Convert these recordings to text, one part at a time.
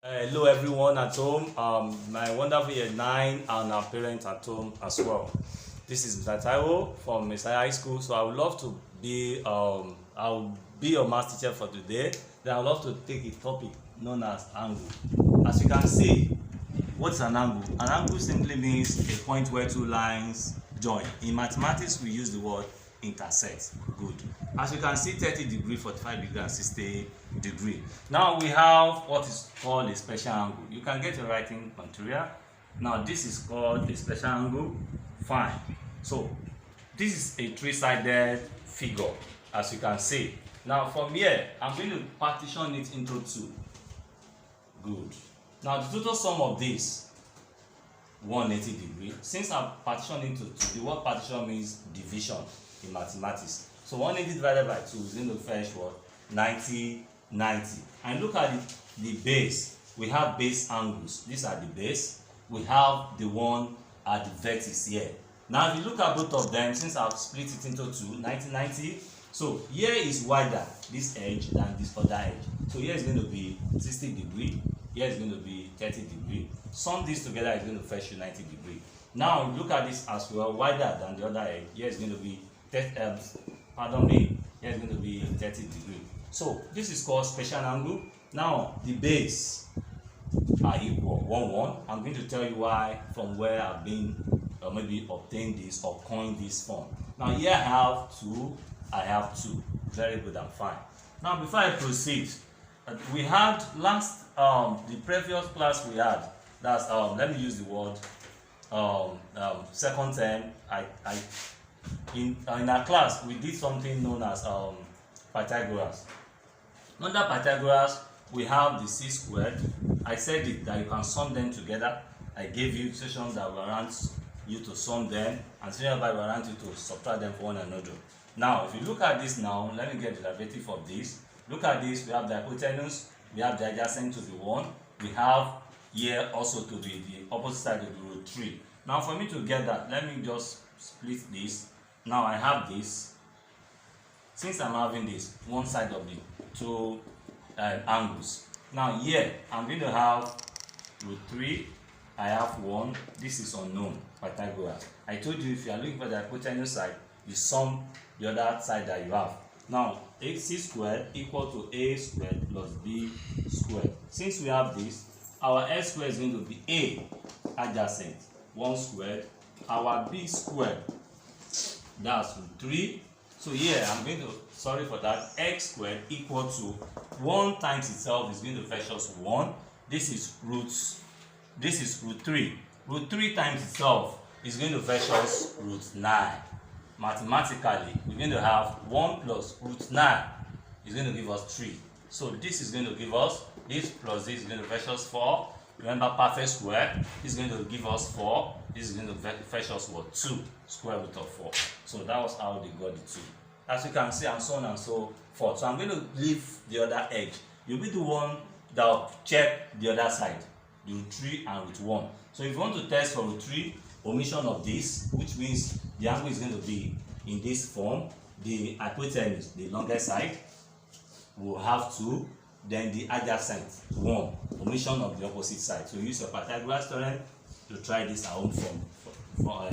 Hello everyone at home, my wonderful year 9 and our parents at home as well. This is Mr. Taiwo from Messiah High School. So I would love to be I'll be your math teacher for today. Then I would love to take a topic known as angle. As you can see, what's an angle? An angle simply means a point where two lines join. In mathematics we use the word intersect. Good. As you can see, 30 degree, 45 degree and 60 degree. Now we have what is called a special angle. You can get your writing material. Now this is called a special angle. Fine. So this is a three-sided figure, as you can see. Now from here I'm going to partition it into two. Good. Now the total sum of this 180 degree. Since I'm partitioning into two, the word partition means division in mathematics. So 180 divided by 2 is going to fetch what? 90. And look at the base. We have base angles. These are the base. We have the one at the vertex here. Now if you look at both of them, since I've split it into two, 90. So here is wider, this edge, than this other edge. So here is going to be 60 degree. Here is going to be 30 degree. Sum this together is going to fetch you 90 degree. Now look at this as well, wider than the other edge. Here is going to be here is going to be 30 degree. So this is called special angle. Now the base are equal, 1. I'm going to tell you why, from where I've been maybe obtained this or coined this form. Now here I have two. Very good and fine. Now before I proceed, we had the previous class we had, that's let me use the word second term. In our class we did something known as Pythagoras. Under Pythagoras we have the c squared. I said it that you can sum them together. I gave you situations that warrant you to sum them and situations that warrant you to subtract them from one another. Now if you look at this now, let me get the derivative of this. Look at this, we have the hypotenuse, we have the adjacent to be 1, we have here also to be the opposite side of the root 3. Now for me to get that, let me just split this. Now I have this. Since I'm having this, one side of the two angles. Now here, I'm going to have root 3, I have 1, this is unknown, Pythagoras. I told you if you are looking for the hypotenuse side, you sum the other side that you have. Now, ac squared equal to a squared plus b squared. Since we have this, our s squared is going to be a adjacent, 1 squared, our b squared, that's 3. So here I'm going to, sorry for that, x squared equal to 1 times itself is going to fetch us 1. This is root 3. Root 3 times itself is going to fetch us root 9. Mathematically, we're going to have 1 plus root 9 is going to give us 3. So this is going to give us, this plus this is going to fetch us 4. Remember, perfect square, this is going to give us 4. This is going to fetch us what? 2 square root of 4. So that was how they got the 2. As you can see, and so on and so forth. So I'm going to leave the other edge. You'll be the one that will check the other side, the root 3 and root 1. So if you want to test for root 3, omission of this, which means the angle is going to be in this form. The hypotenuse, the longer side, will have 2. Then the adjacent 1, omission of the opposite side. So use your Pythagoras theorem to try this at home for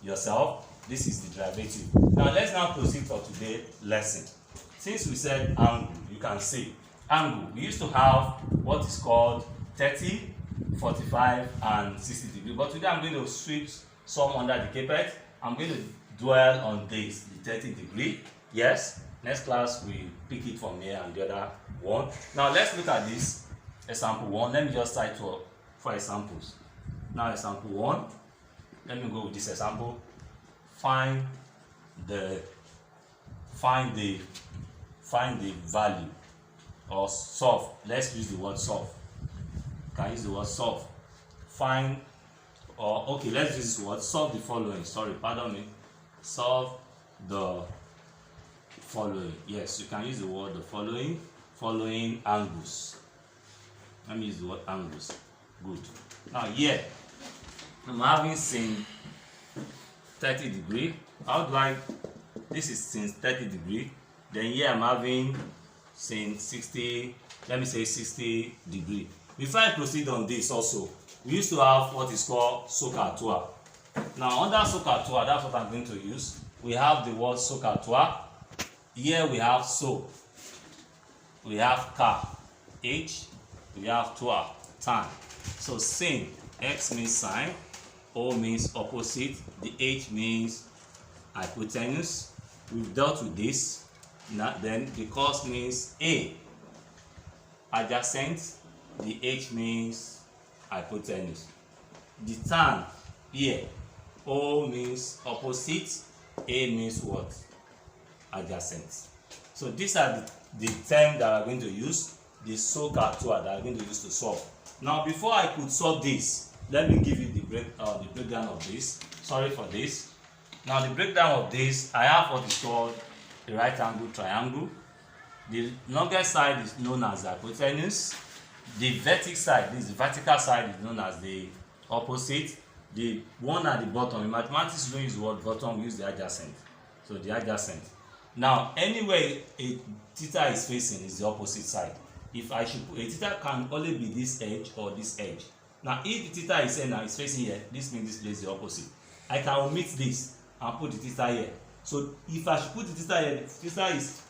yourself. This is the derivative. Now let's now proceed for today's lesson. Since we said angle, you can see angle. We used to have what is called 30, 45 and 60 degree. But today I'm going to sweep some under the carpet. I'm going to dwell on this, the 30 degree. Yes. Next class we pick it from here and the other one. Now let's look at this example 1. Let me just cite 4 examples. Now example 1. Let me go with this example. Find the value or solve. Let's use the word solve. Can use the word solve. Find, or okay, let's use this word. Solve the following. Sorry, pardon me. Solve the following. Yes, you can use the word the following angles. Let me use the word angles. Good. Now here I'm having sin 30 degree. How do I, this is sin 30 degree. Then here I'm having sin 60, let me say 60 degree. Before I proceed on this also, we used to have what is called SOHCAHTOA. Now under SOHCAHTOA, that's what I'm going to use. We have the word SOHCAHTOA. Here we have so, we have ka, h, we have toa, tan. So sin, x means sine, o means opposite, the h means hypotenuse. We've dealt with this. Now, then the cos means a, adjacent, the h means hypotenuse. The tan here, o means opposite, a means what? Adjacent. So these are the terms that we're going to use, the SOHCAHTOA that we're going to use to solve. Now before I could solve this, let me give you the breakdown of this. Sorry for this. Now the breakdown of this, I have what is called a right angle triangle. The longest side is known as the hypotenuse. The vertical side, this the vertical side, is known as the opposite. The one at the bottom, in mathematics we don't use the word bottom, we use the adjacent. So the adjacent. Now anywhere a theta is facing is the opposite side. If I should put a theta, can only be this edge or this edge. Now if the theta is here now, is facing here, this means this place is the opposite. I can omit this and put the theta here. So if I should put the theta here, the theta is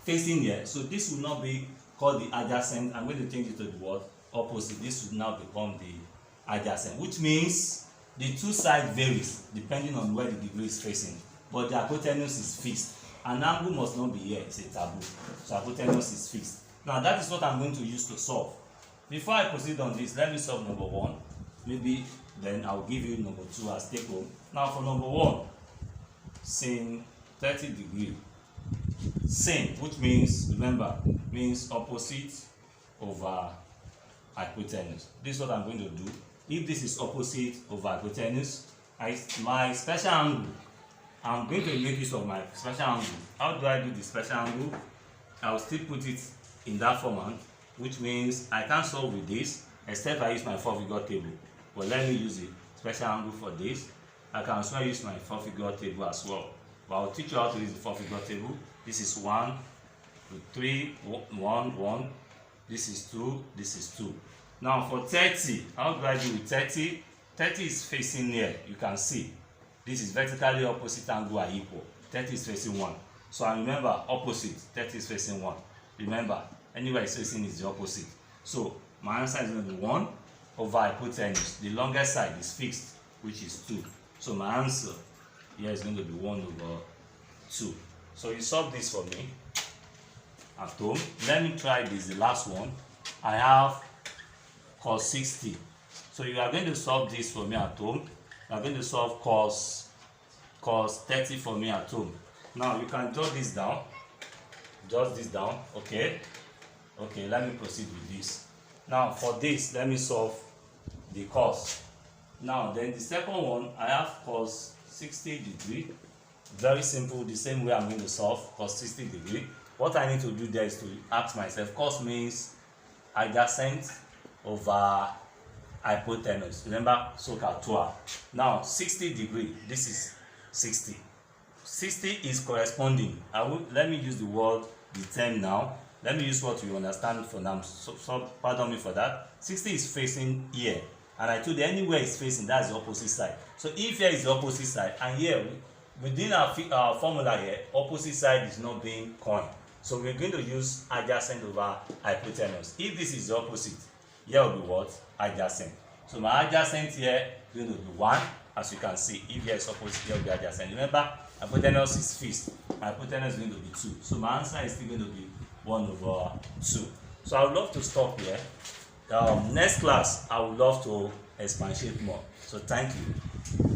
facing here, so this will not be called the adjacent. I'm going to change it to the word opposite. This will now become the adjacent, which means the two sides varies depending on where the degree is facing, but the hypotenuse is fixed. An angle must not be here, it's a taboo. So hypotenuse is fixed. Now that is what I'm going to use to solve. Before I proceed on this, let me solve number 1. Maybe then I'll give you number 2 as take home. Now for number 1, sin 30 degree. Sin, which means, remember, means opposite over hypotenuse. This is what I'm going to do. If this is opposite over hypotenuse, my special angle, I'm going to make use of my special angle. How do I do the special angle? I'll still put it in that format, which means I can't solve with this except I use my 4-figure table. But let me use the special angle for this. I can also use my 4-figure table as well. But I'll teach you how to use the 4-figure table. This is 1, 2, 3, 1, 1. This is 2, this is 2. Now for 30, how do I do with 30? 30 is facing here, you can see. This is vertically opposite angle are equal. 30 is facing 1. So I remember opposite, 30 is facing 1. Remember, anywhere it's facing is the opposite. So my answer is going to be 1 over hypotenuse. The longest side is fixed, which is 2. So my answer here is going to be 1 over 2. So you solve this for me at home. Let me try this, the last one. I have cos 60. So you are going to solve this for me at home. You are going to solve cos 30 for me at home. Now you can jot this down. Jot this down, okay? Okay, let me proceed with this. Now for this, let me solve the cos. Now then the second one, I have cos 60 degree. Very simple, the same way I'm going to solve cos 60 degree. What I need to do there is to ask myself, cos means adjacent over hypotenuse. Remember SOHCAHTOA. Now 60 degree, this is 60. 60 is corresponding. Let me use the word, the term now. Let me use what you understand for now. So pardon me for that. 60 is facing here. And I told you anywhere it's facing, that's the opposite side. So if here is the opposite side, and here, within our formula here, opposite side is not being coined. So we're going to use adjacent over hypotenuse. If this is the opposite, here will be what? Adjacent. So my adjacent here is going to be 1, as you can see. If here is opposite, here will be adjacent. Remember, hypotenuse is fixed. My hypotenuse is going to be 2. So my answer is still going to be 1 over 2. So I would love to stop here. Next class, I would love to expatiate more. So thank you.